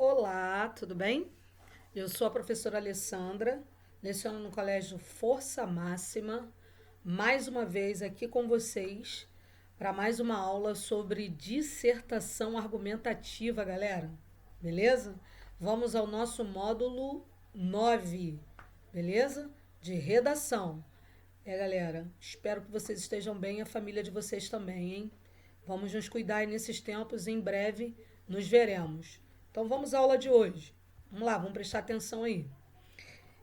Olá, tudo bem? Eu sou a professora Alessandra, leciono no Colégio Força Máxima, mais uma vez aqui com vocês para mais uma aula sobre dissertação argumentativa, galera. Beleza? Vamos ao nosso módulo 9, beleza? De redação. Galera, espero que vocês estejam bem e a família de vocês também, hein? Vamos nos cuidar aí nesses tempos, em breve nos veremos. Então vamos à aula de hoje. Vamos lá, vamos prestar atenção aí.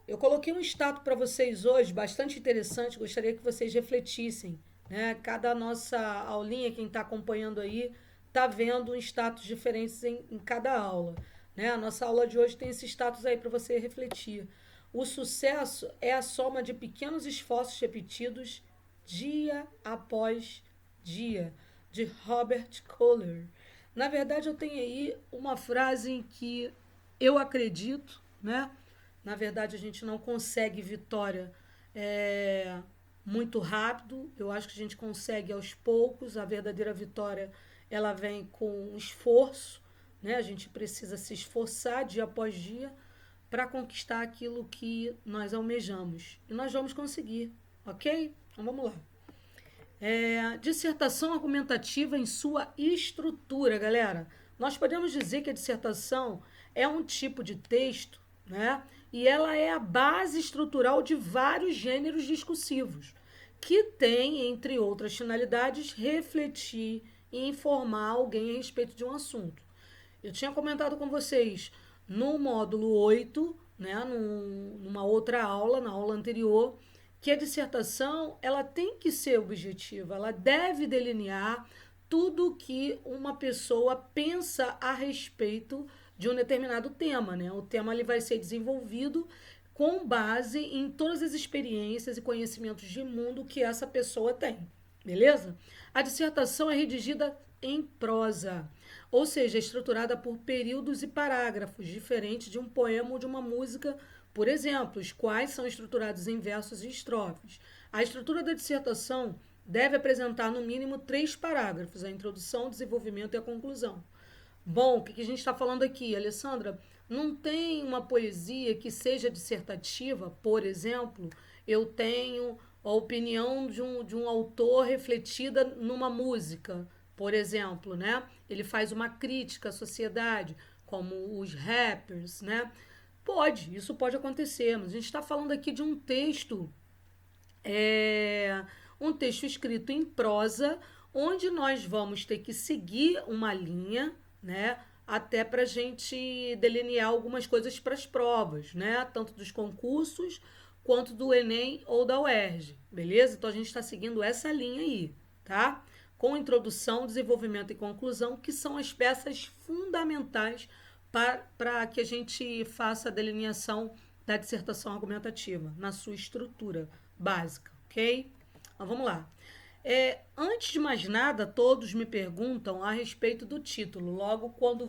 Eu coloquei um status para vocês hoje, bastante interessante, gostaria que vocês refletissem, né? Cada nossa aulinha, quem está acompanhando aí, está vendo um status diferente em cada aula, né? A nossa aula de hoje tem esse status aí para você refletir. O sucesso é a soma de pequenos esforços repetidos dia após dia, de Robert Kohler. Na verdade, eu tenho aí uma frase em que eu acredito, né? Na verdade, a gente não consegue vitória muito rápido. Eu acho que a gente consegue aos poucos. A verdadeira vitória ela vem com esforço, né? A gente precisa se esforçar dia após dia para conquistar aquilo que nós almejamos. E nós vamos conseguir, ok? Então vamos lá. Dissertação argumentativa em sua estrutura, galera. Nós podemos dizer que a dissertação é um tipo de texto, né? E ela é a base estrutural de vários gêneros discursivos, que tem, entre outras finalidades, refletir e informar alguém a respeito de um assunto. Eu tinha comentado com vocês no módulo 8, né, numa outra aula, na aula anterior, que a dissertação ela tem que ser objetiva, ela deve delinear tudo o que uma pessoa pensa a respeito de um determinado tema, né? O tema ele vai ser desenvolvido com base em todas as experiências e conhecimentos de mundo que essa pessoa tem, beleza? A dissertação é redigida em prosa, ou seja, é estruturada por períodos e parágrafos, diferente de um poema ou de uma música, por exemplo, os quais são estruturados em versos e estrofes. A estrutura da dissertação deve apresentar no mínimo 3 parágrafos: a introdução, o desenvolvimento e a conclusão. Bom, o que a gente está falando aqui, Alessandra? Não tem uma poesia que seja dissertativa, por exemplo, eu tenho a opinião de um autor refletida numa música, por exemplo, né? Ele faz uma crítica à sociedade, como os rappers, né? Isso pode acontecer, mas a gente está falando aqui de um texto escrito em prosa, onde nós vamos ter que seguir uma linha, né? Até para a gente delinear algumas coisas para as provas, né? Tanto dos concursos quanto do Enem ou da UERJ, beleza? Então a gente está seguindo essa linha aí, tá? Com introdução, desenvolvimento e conclusão, que são as peças fundamentais para que a gente faça a delineação da dissertação argumentativa na sua estrutura básica, ok? Então vamos lá. Antes de mais nada, todos me perguntam a respeito do título. Logo, quando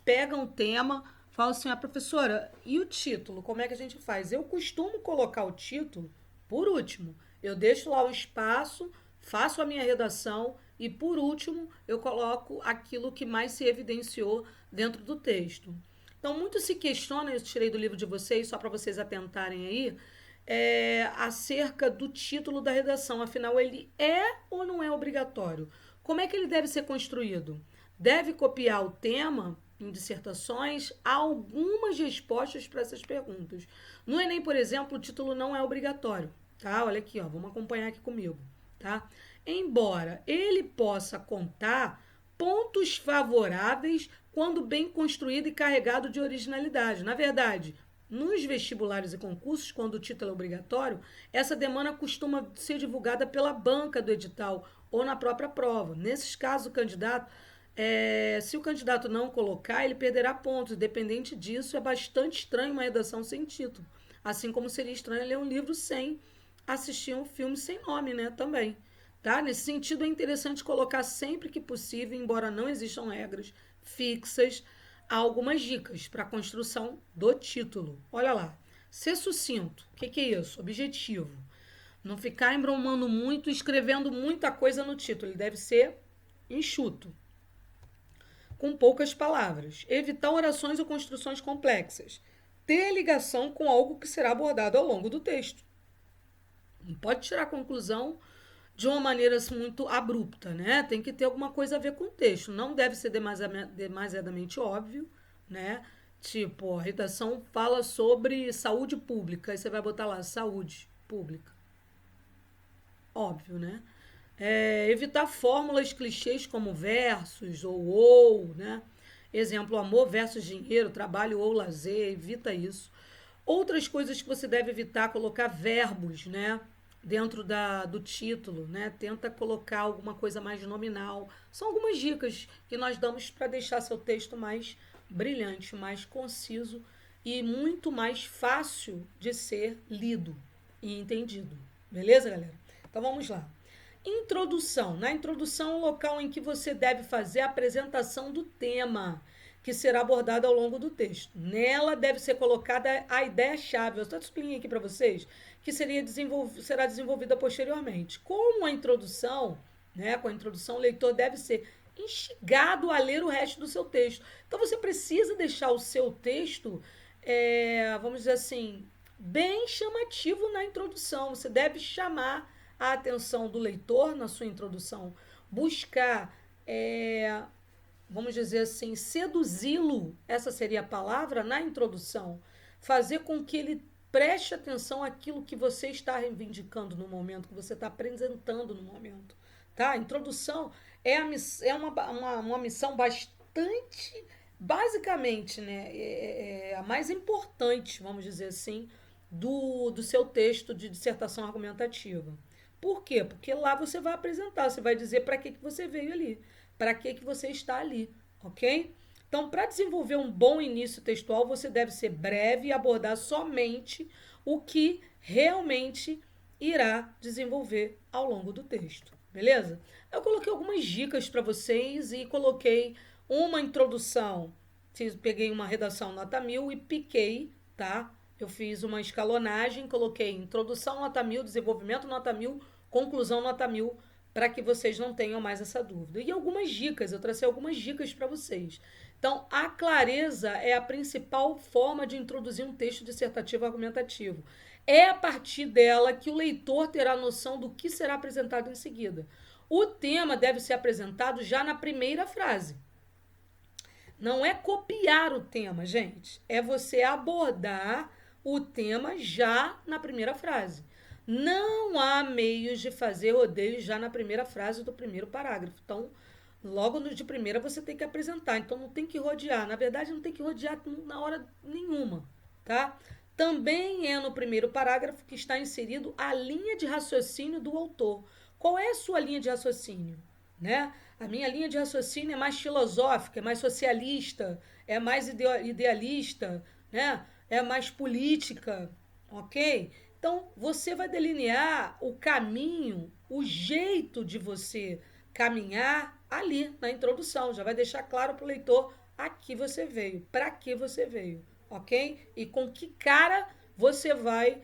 pegam o tema, falam assim: professora, e o título? Como é que a gente faz? Eu costumo colocar o título por último. Eu deixo lá o espaço, faço a minha redação e, por último, eu coloco aquilo que mais se evidenciou dentro do texto. Então, muito se questiona, eu tirei do livro de vocês, só para vocês atentarem aí, acerca do título da redação. Afinal, ele é ou não é obrigatório? Como é que ele deve ser construído? Deve copiar o tema em dissertações? Há algumas respostas para essas perguntas. No Enem, por exemplo, o título não é obrigatório. Tá? Olha aqui, ó, vamos acompanhar aqui comigo. Tá? Embora ele possa contar pontos favoráveis quando bem construído e carregado de originalidade. Na verdade, nos vestibulares e concursos, quando o título é obrigatório, essa demanda costuma ser divulgada pela banca do edital ou na própria prova. Nesses casos, se o candidato não colocar, ele perderá pontos. Independente disso, é bastante estranho uma redação sem título. Assim como seria estranho ler um livro sem assistir um filme sem nome, né? Também. Tá? Nesse sentido, é interessante colocar sempre que possível, embora não existam regras fixas, algumas dicas para a construção do título. Olha lá. Ser sucinto. O que é isso? Objetivo. Não ficar embromando muito, escrevendo muita coisa no título. Ele deve ser enxuto. com poucas palavras, evitar orações ou construções complexas, ter ligação com algo que será abordado ao longo do texto. Não pode tirar a conclusão de uma maneira assim, muito abrupta, né? Tem que ter alguma coisa a ver com o texto. Não deve ser demasiadamente óbvio, né? Tipo, a redação fala sobre saúde pública, aí você vai botar lá, saúde pública. Óbvio, né? Evitar fórmulas clichês como versus ou, né? Exemplo, amor versus dinheiro, trabalho ou lazer, evita isso. Outras coisas que você deve evitar, colocar verbos, né? Dentro do título, né? Tenta colocar alguma coisa mais nominal. São algumas dicas que nós damos para deixar seu texto mais brilhante, mais conciso e muito mais fácil de ser lido e entendido. Beleza, galera? Então vamos lá. Introdução. Na introdução, é o local em que você deve fazer a apresentação do tema que será abordado ao longo do texto. Nela deve ser colocada a ideia-chave. Eu estou explicando aqui para vocês que será desenvolvida posteriormente. Com a introdução, né, com a introdução, o leitor deve ser instigado a ler o resto do seu texto. Então você precisa deixar o seu texto, vamos dizer assim, bem chamativo na introdução. Você deve chamar a atenção do leitor na sua introdução, buscar, vamos dizer assim, seduzi-lo, essa seria a palavra, na introdução, fazer com que ele preste atenção àquilo que você está reivindicando no momento, que você está apresentando no momento. Tá? A introdução é uma missão bastante, basicamente, né, a mais importante, vamos dizer assim, do seu texto de dissertação argumentativa. Por quê? Porque lá você vai apresentar, você vai dizer para que você veio ali, para que você está ali, ok? Então, para desenvolver um bom início textual, você deve ser breve e abordar somente o que realmente irá desenvolver ao longo do texto, beleza? Eu coloquei algumas dicas para vocês e coloquei uma introdução, peguei uma redação nota 1000 e piquei, tá? Eu fiz uma escalonagem, coloquei introdução nota 1000, desenvolvimento nota 1000, conclusão nota 1000, para que vocês não tenham mais essa dúvida. E algumas dicas, eu trouxe algumas dicas para vocês. Então, a clareza é a principal forma de introduzir um texto dissertativo argumentativo. É a partir dela que o leitor terá noção do que será apresentado em seguida. O tema deve ser apresentado já na primeira frase. Não é copiar o tema, gente. É você abordar o tema já na primeira frase. Não há meios de fazer rodeios já na primeira frase do primeiro parágrafo. Então, logo de primeira você tem que apresentar. Então, não tem que rodear. Na verdade, não tem que rodear na hora nenhuma, tá? Também é no primeiro parágrafo que está inserido a linha de raciocínio do autor. Qual é a sua linha de raciocínio? Né? A minha linha de raciocínio é mais filosófica, é mais socialista, é mais idealista, né? É mais política, ok? Então, você vai delinear o caminho, o jeito de você caminhar ali na introdução. Já vai deixar claro para o leitor aqui você veio, para que você veio, ok? E com que cara você vai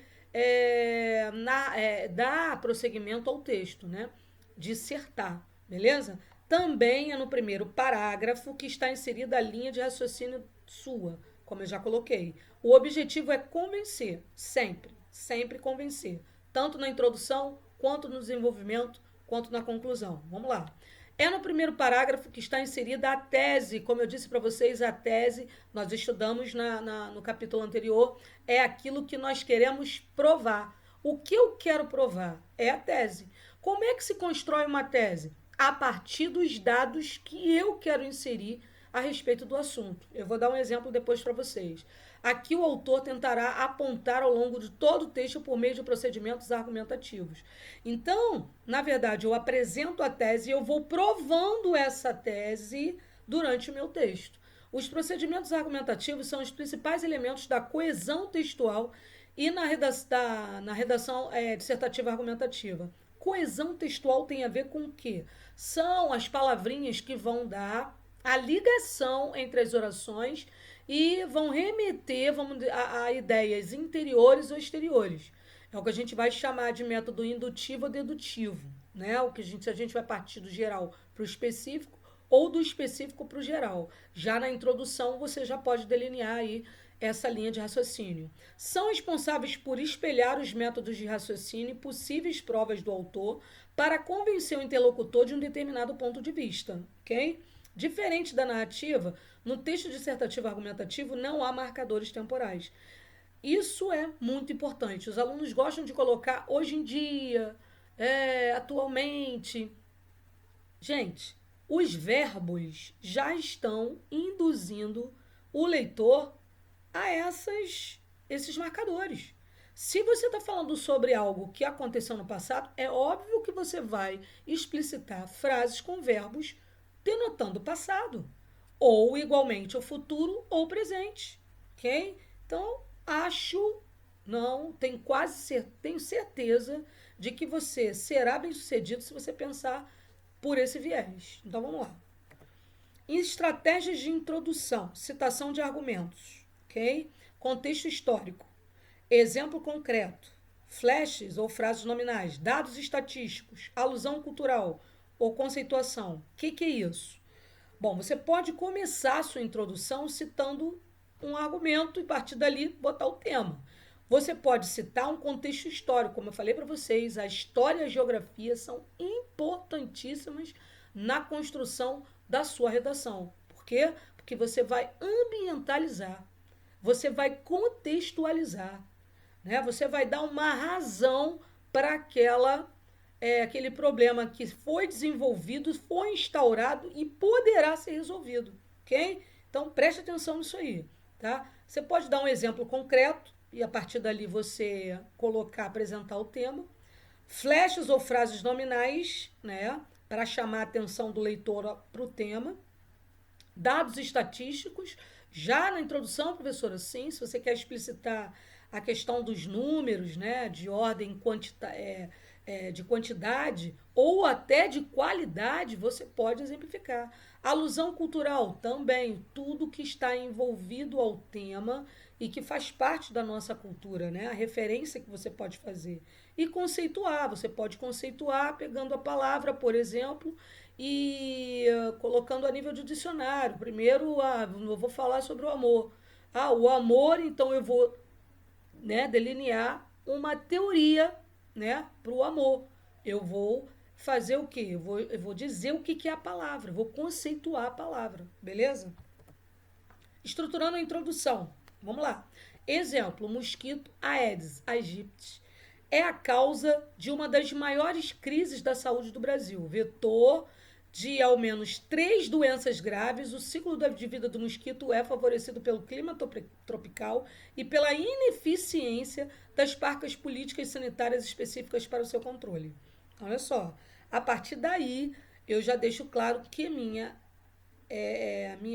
dar prosseguimento ao texto, né? Dissertar, beleza? Também é no primeiro parágrafo que está inserida a linha de raciocínio sua, como eu já coloquei. O objetivo é convencer, sempre convencer, tanto na introdução, quanto no desenvolvimento, quanto na conclusão. Vamos lá. É no primeiro parágrafo que está inserida a tese, como eu disse para vocês, a tese, nós estudamos no capítulo anterior, é aquilo que nós queremos provar. O que eu quero provar é a tese. Como é que se constrói uma tese? A partir dos dados que eu quero inserir a respeito do assunto. Eu vou dar um exemplo depois para vocês. Aqui o autor tentará apontar ao longo de todo o texto por meio de procedimentos argumentativos. Então, na verdade, eu apresento a tese e eu vou provando essa tese durante o meu texto. Os procedimentos argumentativos são os principais elementos da coesão textual e na redação dissertativa argumentativa. Coesão textual tem a ver com o quê? São as palavrinhas que vão dar a ligação entre as orações e vão remeter a ideias interiores ou exteriores. É o que a gente vai chamar de método indutivo ou dedutivo, né? O que a gente vai partir do geral para o específico ou do específico para o geral. Já na introdução, você já pode delinear aí essa linha de raciocínio. São responsáveis por espelhar os métodos de raciocínio e possíveis provas do autor para convencer o interlocutor de um determinado ponto de vista, ok? Diferente da narrativa, no texto dissertativo argumentativo não há marcadores temporais. Isso é muito importante. Os alunos gostam de colocar hoje em dia, atualmente. Gente, os verbos já estão induzindo o leitor a esses marcadores. Se você está falando sobre algo que aconteceu no passado, é óbvio que você vai explicitar frases com verbos denotando o passado, ou igualmente o futuro ou o presente, ok? Então, não, tenho certeza de que você será bem-sucedido se você pensar por esse viés. Então, vamos lá. Estratégias de introdução, citação de argumentos, ok? Contexto histórico, exemplo concreto, flashes ou frases nominais, dados estatísticos, alusão cultural ou conceituação. O que é isso? Bom, você pode começar a sua introdução citando um argumento e, a partir dali, botar o tema. Você pode citar um contexto histórico. Como eu falei para vocês, a história e a geografia são importantíssimas na construção da sua redação. Por quê? Porque você vai ambientalizar, você vai contextualizar, né? Você vai dar uma razão para aquele problema que foi desenvolvido, foi instaurado e poderá ser resolvido, ok? Então, preste atenção nisso aí, tá? Você pode dar um exemplo concreto e, a partir dali, você apresentar o tema. Flashes ou frases nominais, né? Para chamar a atenção do leitor para o tema. Dados estatísticos, já na introdução, professora, sim, se você quer explicitar a questão dos números, né, de ordem de quantidade ou até de qualidade, você pode exemplificar. Alusão cultural também, tudo que está envolvido ao tema e que faz parte da nossa cultura, né, a referência que você pode fazer. E conceituar, você pode conceituar pegando a palavra, por exemplo, e colocando a nível de dicionário. Primeiro, eu vou falar sobre o amor. O amor, então eu vou, né, delinear uma teoria, né, para o amor. Eu vou fazer o quê? Eu vou dizer o que é a palavra, eu vou conceituar a palavra, beleza? Estruturando a introdução. Vamos lá. Exemplo, o mosquito Aedes aegypti é a causa de uma das maiores crises da saúde do Brasil. Vetor de ao menos 3 doenças graves, o ciclo de vida do mosquito é favorecido pelo clima tropical e pela ineficiência das parcas políticas sanitárias específicas para o seu controle. Olha só, a partir daí eu já deixo claro que a minha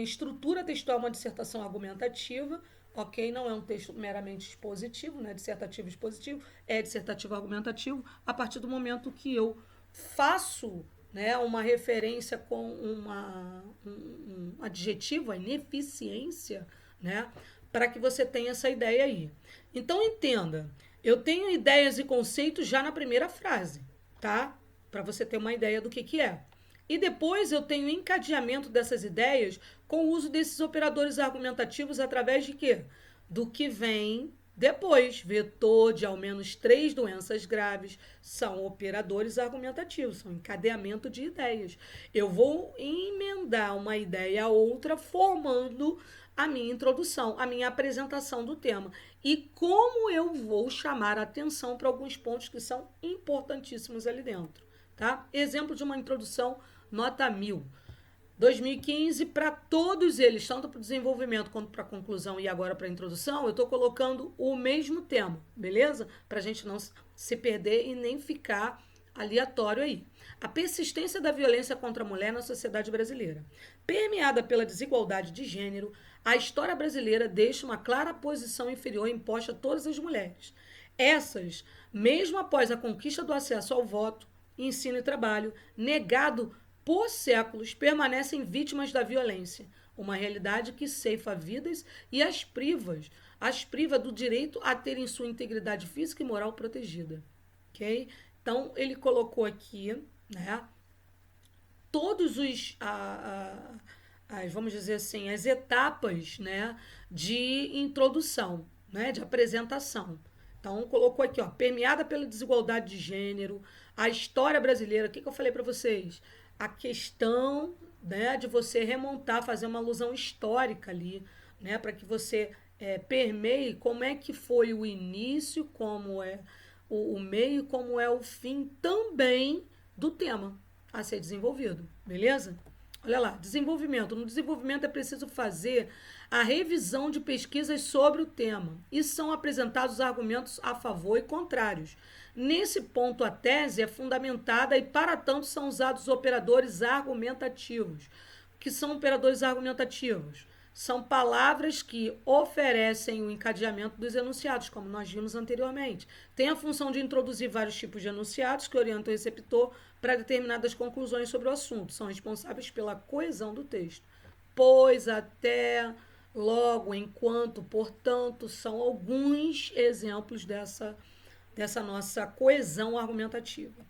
estrutura textual é uma dissertação argumentativa, ok? Não é um texto meramente expositivo, né? Dissertativo expositivo, é dissertativo argumentativo, a partir do momento que eu faço, né, uma referência com um adjetivo, a ineficiência, né, para que você tenha essa ideia aí. Então, entenda, eu tenho ideias e conceitos já na primeira frase, tá? Para você ter uma ideia do que é. E depois eu tenho encadeamento dessas ideias com o uso desses operadores argumentativos através de quê? Do que vem depois. Vetor de ao menos 3 doenças graves são operadores argumentativos, são encadeamento de ideias. Eu vou emendar uma ideia a outra, formando a minha introdução, a minha apresentação do tema. E como eu vou chamar a atenção para alguns pontos que são importantíssimos ali dentro. Tá? Exemplo de uma introdução, nota 1000. 2015, para todos eles, tanto para o desenvolvimento quanto para a conclusão e agora para a introdução, eu estou colocando o mesmo tema, beleza? Para a gente não se perder e nem ficar aleatório aí. A persistência da violência contra a mulher na sociedade brasileira. Permeada pela desigualdade de gênero, a história brasileira deixa uma clara posição inferior imposta a todas as mulheres. Essas, mesmo após a conquista do acesso ao voto, ensino e trabalho, negado por séculos, permanecem vítimas da violência, uma realidade que ceifa vidas e as priva do direito a terem sua integridade física e moral protegida. Ok? Então, ele colocou aqui, né, todos vamos dizer assim, as etapas, né, de introdução, né, de apresentação. Então, colocou aqui, ó, permeada pela desigualdade de gênero, a história brasileira. O que eu falei para vocês? A questão, né, de você remontar, fazer uma alusão histórica ali, né, para que você permeie como é que foi o início, como é o meio, como é o fim também do tema a ser desenvolvido, beleza? Olha lá, desenvolvimento. No desenvolvimento é preciso fazer a revisão de pesquisas sobre o tema e são apresentados argumentos a favor e contrários. Nesse ponto, a tese é fundamentada e, para tanto, são usados operadores argumentativos. O que são operadores argumentativos? São palavras que oferecem o encadeamento dos enunciados, como nós vimos anteriormente. Tem a função de introduzir vários tipos de enunciados que orientam o receptor para determinadas conclusões sobre o assunto. São responsáveis pela coesão do texto. Pois, até, logo, enquanto, portanto, são alguns exemplos dessa nossa coesão argumentativa.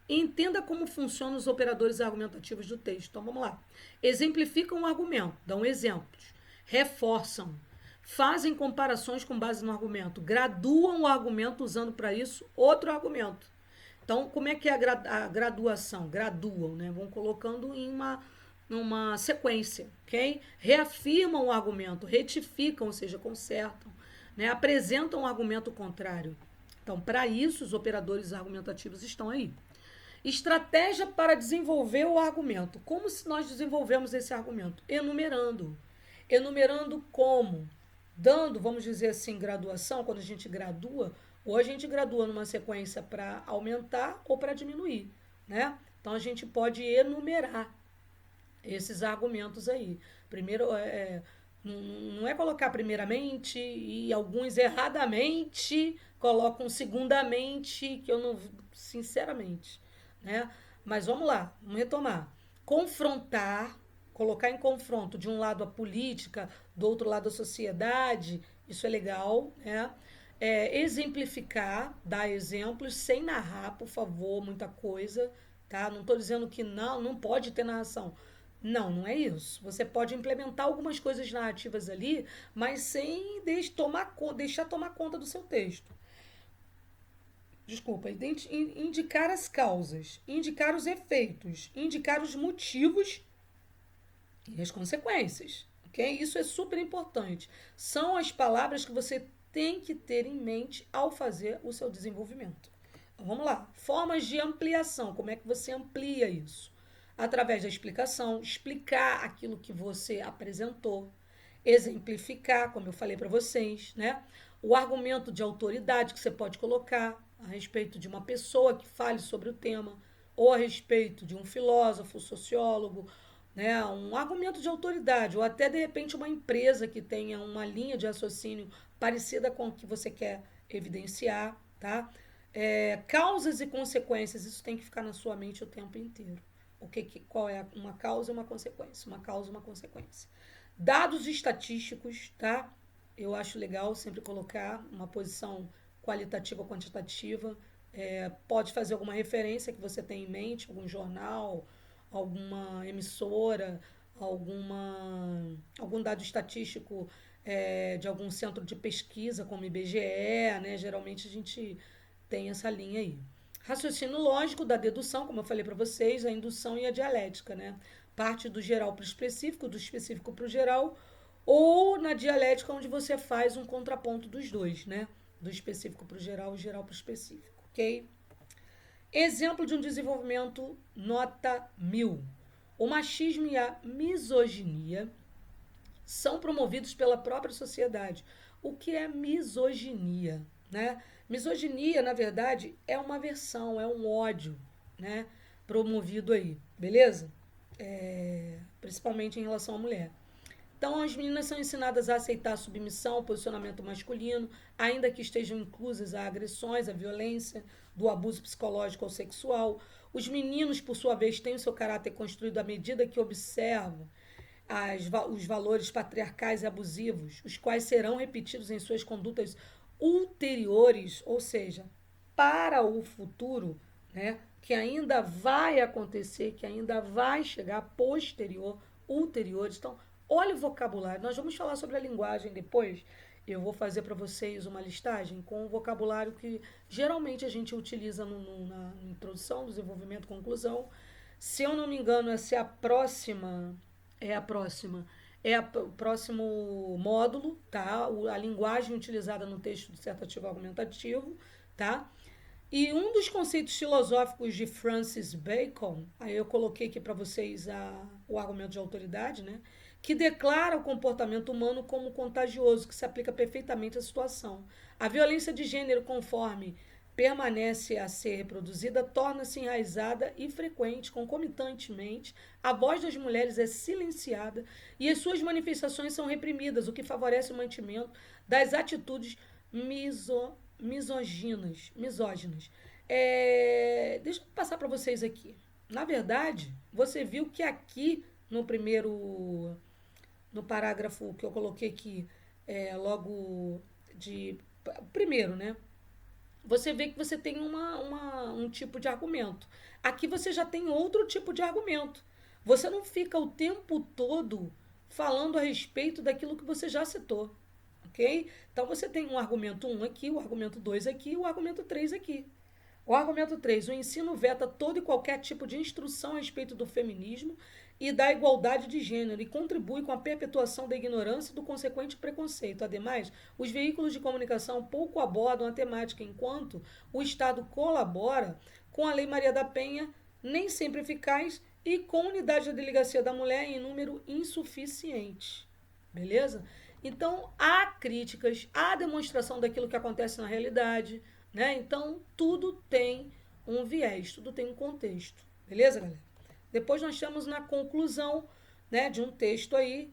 Entenda como funcionam os operadores argumentativos do texto. Então, vamos lá. Exemplificam o argumento, dão exemplos, reforçam, fazem comparações com base no argumento, graduam o argumento usando para isso outro argumento. Então, como é que é a graduação? Graduam, né? Vão colocando em uma sequência, ok? Reafirmam o argumento, retificam, ou seja, consertam, né? Apresentam um argumento contrário. Então, para isso, os operadores argumentativos estão aí. Estratégia para desenvolver o argumento. Como se nós desenvolvemos esse argumento? Enumerando. Enumerando como? Dando, vamos dizer assim, graduação, quando a gente gradua, ou a gente gradua numa sequência para aumentar ou para diminuir, né? Então, a gente pode enumerar esses argumentos aí. Primeiro, não é colocar primeiramente e alguns erradamente colocam segundamente, que eu não, sinceramente, né? Mas vamos lá, vamos retomar. Confrontar, colocar em confronto de um lado a política, do outro lado a sociedade, isso é legal, né? Exemplificar, dar exemplos, sem narrar, por favor, muita coisa, tá? Não estou dizendo que não pode ter narração. Não, não é isso. Você pode implementar algumas coisas narrativas ali, mas sem deixar tomar conta do seu texto. Desculpa, indicar as causas, indicar os efeitos, indicar os motivos e as consequências, ok? Isso é super importante. São as palavras que você tem que ter em mente ao fazer o seu desenvolvimento. Então, vamos lá. Formas de ampliação. Como é que você amplia isso? Através da explicação, explicar aquilo que você apresentou, exemplificar, como eu falei para vocês, né? O argumento de autoridade que você pode colocar a respeito de uma pessoa que fale sobre o tema, ou a respeito de um filósofo, sociólogo, né? Um argumento de autoridade, ou até de repente uma empresa que tenha uma linha de raciocínio parecida com o que você quer evidenciar, tá? Causas e consequências, isso tem que ficar na sua mente o tempo inteiro. Qual é uma causa e uma consequência? Uma causa e uma consequência. Dados estatísticos, tá? Eu acho legal sempre colocar uma posição qualitativa ou quantitativa. Pode fazer alguma referência que você tem em mente, algum jornal, alguma emissora, algum dado estatístico de algum centro de pesquisa, como IBGE, né? Geralmente a gente tem essa linha aí. Raciocínio lógico da dedução, como eu falei para vocês, a indução e a dialética, né? Parte do geral para o específico, do específico para o geral, ou na dialética, onde você faz um contraponto dos dois, né? Do específico para o geral e geral para o específico, ok? Exemplo de um desenvolvimento nota 1000. O machismo e a misoginia são promovidos pela própria sociedade. O que é misoginia, né? Misoginia, na verdade, é uma aversão, é um ódio, né? Promovido aí, beleza? Principalmente em relação à mulher. Então, as meninas são ensinadas a aceitar a submissão, o posicionamento masculino, ainda que estejam inclusas a agressões, a violência, do abuso psicológico ou sexual. Os meninos, por sua vez, têm o seu caráter construído à medida que observam os valores patriarcais e abusivos, os quais serão repetidos em suas condutas ulteriores, ou seja, para o futuro, né? Que ainda vai acontecer, que ainda vai chegar posterior, ulteriores. Então, olha o vocabulário. Nós vamos falar sobre a linguagem depois. Eu vou fazer para vocês uma listagem com o vocabulário que geralmente a gente utiliza na introdução, desenvolvimento, conclusão. Se eu não me engano, essa é a próxima. É a próxima. O próximo módulo, tá? A linguagem utilizada no texto dissertativo argumentativo, tá? E um dos conceitos filosóficos de Francis Bacon, aí eu coloquei aqui para vocês o argumento de autoridade, né? Que declara o comportamento humano como contagioso, que se aplica perfeitamente à situação. A violência de gênero, conforme permanece a ser reproduzida, torna-se enraizada e frequente, concomitantemente. A voz das mulheres é silenciada e as suas manifestações são reprimidas, o que favorece o mantimento das atitudes misóginas. Deixa eu passar para vocês aqui. Na verdade, você viu que aqui no parágrafo que eu coloquei aqui, logo de primeiro, né? Você vê que você tem um tipo de argumento. Aqui você já tem outro tipo de argumento. Você não fica o tempo todo falando a respeito daquilo que você já citou. Ok? Então você tem um argumento 1 aqui, o argumento 2 aqui, o argumento 3 aqui. O argumento 3, o ensino veta todo e qualquer tipo de instrução a respeito do feminismo e da igualdade de gênero e contribui com a perpetuação da ignorância e do consequente preconceito. Ademais, os veículos de comunicação pouco abordam a temática, enquanto o Estado colabora com a Lei Maria da Penha, nem sempre eficaz, e com unidade da delegacia da mulher em número insuficiente. Beleza? Então, há críticas, há demonstração daquilo que acontece na realidade, né? Então, tudo tem um viés, tudo tem um contexto. Beleza, galera? Depois nós temos na conclusão, né, de um texto aí,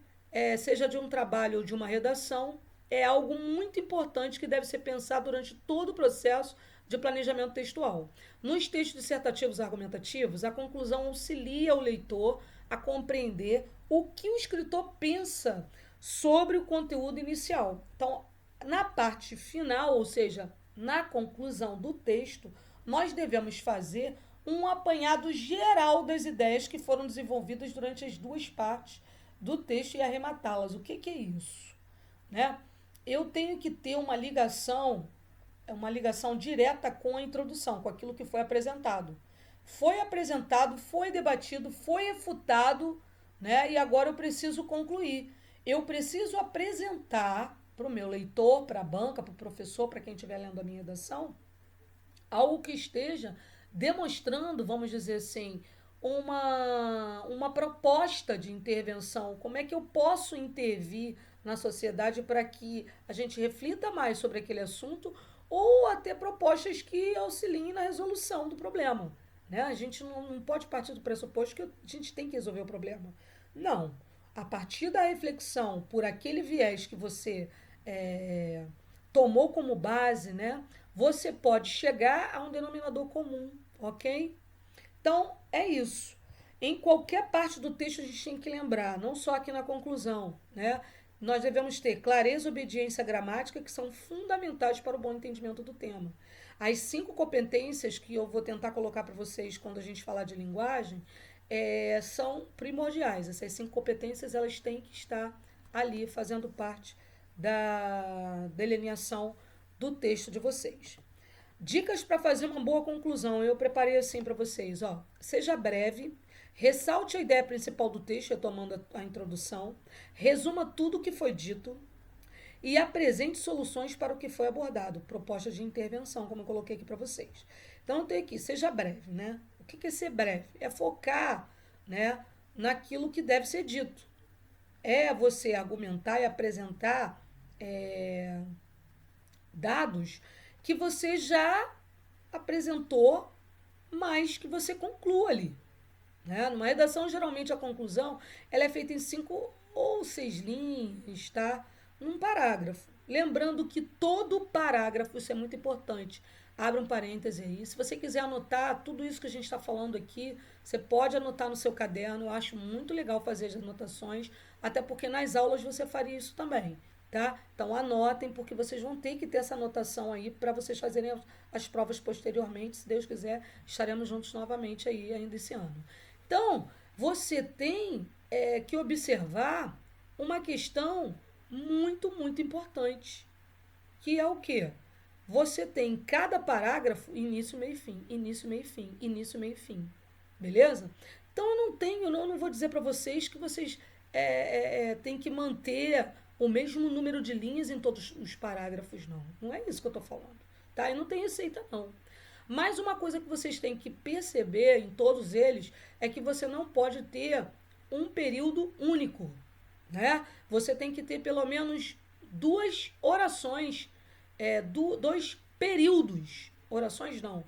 seja de um trabalho ou de uma redação, é algo muito importante que deve ser pensado durante todo o processo de planejamento textual. Nos textos dissertativos argumentativos, a conclusão auxilia o leitor a compreender o que o escritor pensa sobre o conteúdo inicial. Então, na parte final, ou seja, na conclusão do texto, nós devemos fazer um apanhado geral das ideias que foram desenvolvidas durante as duas partes do texto e arrematá-las. O que é isso? Né? Eu tenho que ter uma ligação direta com a introdução, com aquilo que foi apresentado. Foi apresentado, foi debatido, foi refutado, né? E agora eu preciso concluir. Eu preciso apresentar para o meu leitor, para a banca, para o professor, para quem estiver lendo a minha redação, algo que esteja demonstrando, vamos dizer assim, uma proposta de intervenção. Como é que eu posso intervir na sociedade para que a gente reflita mais sobre aquele assunto ou até propostas que auxiliem na resolução do problema. Né? A gente não pode partir do pressuposto que a gente tem que resolver o problema. Não. A partir da reflexão por aquele viés que você tomou como base, né, você pode chegar a um denominador comum, ok? Então, é isso. Em qualquer parte do texto a gente tem que lembrar, não só aqui na conclusão, né? Nós devemos ter clareza e obediência gramática, que são fundamentais para o bom entendimento do tema. As 5 competências que eu vou tentar colocar para vocês quando a gente falar de linguagem são primordiais. Essas 5 competências elas têm que estar ali fazendo parte da delineação do texto de vocês. Dicas para fazer uma boa conclusão. Eu preparei assim para vocês. Seja breve, ressalte a ideia principal do texto, retomando a introdução, resuma tudo o que foi dito e apresente soluções para o que foi abordado, propostas de intervenção, como eu coloquei aqui para vocês. Então, eu tenho aqui, seja breve, né? O que é ser breve? É focar, né, naquilo que deve ser dito. É você argumentar e apresentar dados que você já apresentou, mas que você conclua ali. Né? Numa redação, geralmente, a conclusão ela é feita em 5 ou 6 linhas, tá? Num parágrafo. Lembrando que todo parágrafo, isso é muito importante, abre um parêntese aí. Se você quiser anotar tudo isso que a gente está falando aqui, você pode anotar no seu caderno. Eu acho muito legal fazer as anotações, até porque nas aulas você faria isso também. tá? Então anotem, porque vocês vão ter que ter essa anotação aí para vocês fazerem as provas posteriormente. Se Deus quiser, estaremos juntos novamente aí ainda esse ano. Então, você tem que observar uma questão muito importante, que é o quê? Você tem em cada parágrafo início, meio e fim, início, meio e fim, início, meio e fim. Beleza? Então eu não vou dizer para vocês que vocês têm que manter o mesmo número de linhas em todos os parágrafos, não. Não é isso que eu estou falando. Tá? E não tem receita, não. Mas uma coisa que vocês têm que perceber em todos eles é que você não pode ter um período único, né? Você tem que ter pelo menos duas orações, dois períodos, orações não,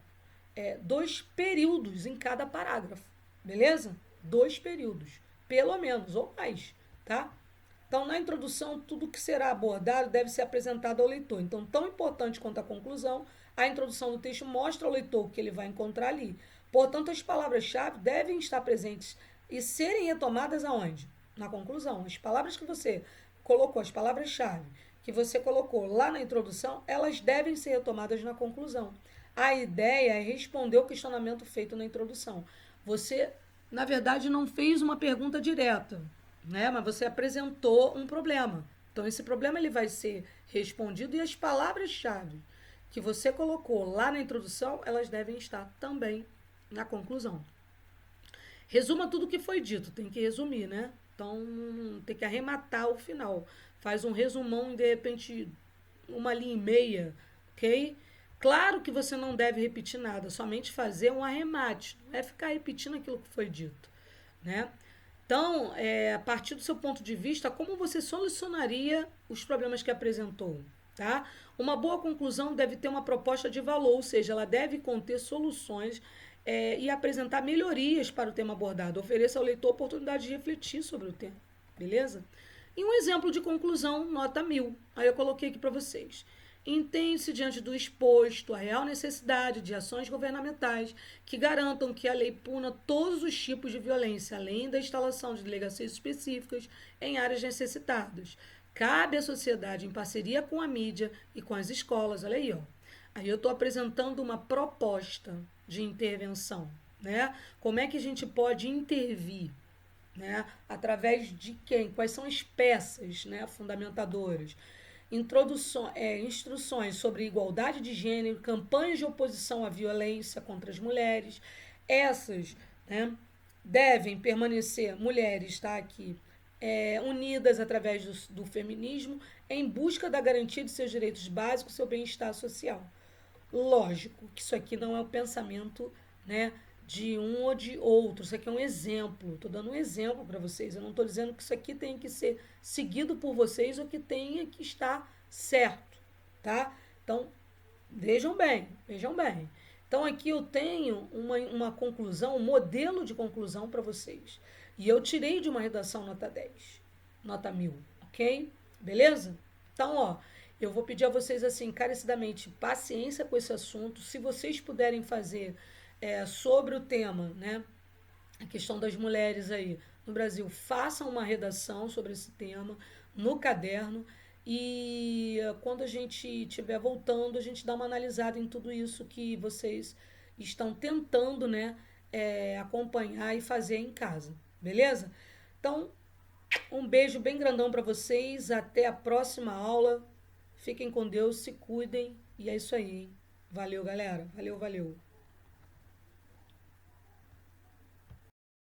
dois períodos em cada parágrafo, beleza? Dois períodos, pelo menos, ou mais, tá? Então, na introdução, tudo que será abordado deve ser apresentado ao leitor. Então, tão importante quanto a conclusão, a introdução do texto mostra ao leitor o que ele vai encontrar ali. Portanto, as palavras-chave devem estar presentes e serem retomadas aonde? Na conclusão. As palavras que você colocou, as palavras-chave que você colocou lá na introdução, elas devem ser retomadas na conclusão. A ideia é responder o questionamento feito na introdução. Você, na verdade, não fez uma pergunta direta, né? Mas você apresentou um problema. Então, esse problema ele vai ser respondido e as palavras-chave que você colocou lá na introdução, elas devem estar também na conclusão. Resuma tudo o que foi dito, tem que resumir, né? Então, tem que arrematar o final. Faz um resumão, de repente, uma linha e meia, ok? Claro que você não deve repetir nada, somente fazer um arremate, não é ficar repetindo aquilo que foi dito, né? Então, a partir do seu ponto de vista, como você solucionaria os problemas que apresentou, tá? Uma boa conclusão deve ter uma proposta de valor, ou seja, ela deve conter soluções e apresentar melhorias para o tema abordado. Ofereça ao leitor a oportunidade de refletir sobre o tema, beleza? E um exemplo de conclusão, nota 1000. Aí eu coloquei aqui para vocês. Entende-se diante do exposto a real necessidade de ações governamentais que garantam que a lei puna todos os tipos de violência, além da instalação de delegacias específicas em áreas necessitadas. Cabe à sociedade, em parceria com a mídia e com as escolas, olha aí, ó. Aí eu estou apresentando uma proposta de intervenção, né? Como é que a gente pode intervir, né? Através de quem? Quais são as peças, né, fundamentadoras? Instruções sobre igualdade de gênero, campanhas de oposição à violência contra as mulheres. Essas, né, devem permanecer, mulheres, está aqui, unidas através do feminismo em busca da garantia de seus direitos básicos, seu bem-estar social. Lógico que isso aqui não é o pensamento, né, de um ou de outro. Isso aqui é um exemplo. Estou dando um exemplo para vocês. Eu não estou dizendo que isso aqui tem que ser seguido por vocês ou que tenha que estar certo, tá? Então, vejam bem, vejam bem. Então, aqui eu tenho uma conclusão, um modelo de conclusão para vocês. E eu tirei de uma redação nota 10, nota 1000, ok? Beleza? Então, ó, eu vou pedir a vocês, assim, encarecidamente, paciência com esse assunto. Se vocês puderem fazer sobre o tema, né, a questão das mulheres aí no Brasil, façam uma redação sobre esse tema no caderno e quando a gente estiver voltando, a gente dá uma analisada em tudo isso que vocês estão tentando, né, acompanhar e fazer em casa, beleza? Então, um beijo bem grandão para vocês, até a próxima aula, fiquem com Deus, se cuidem e é isso aí, hein? Valeu, galera, valeu.